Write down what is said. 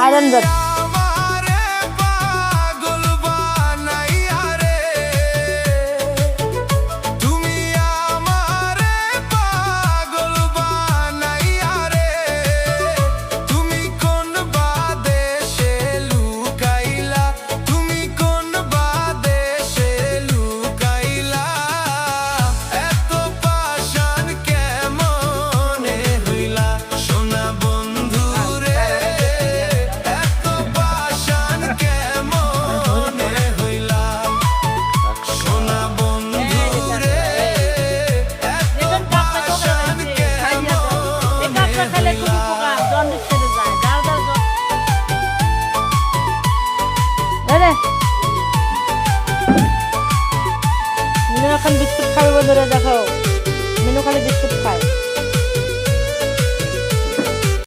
Iron bag. Minu এখন biscuit খাবে বন্ধুরা, দেখাও মিনু খালি বিস্কুট খায়।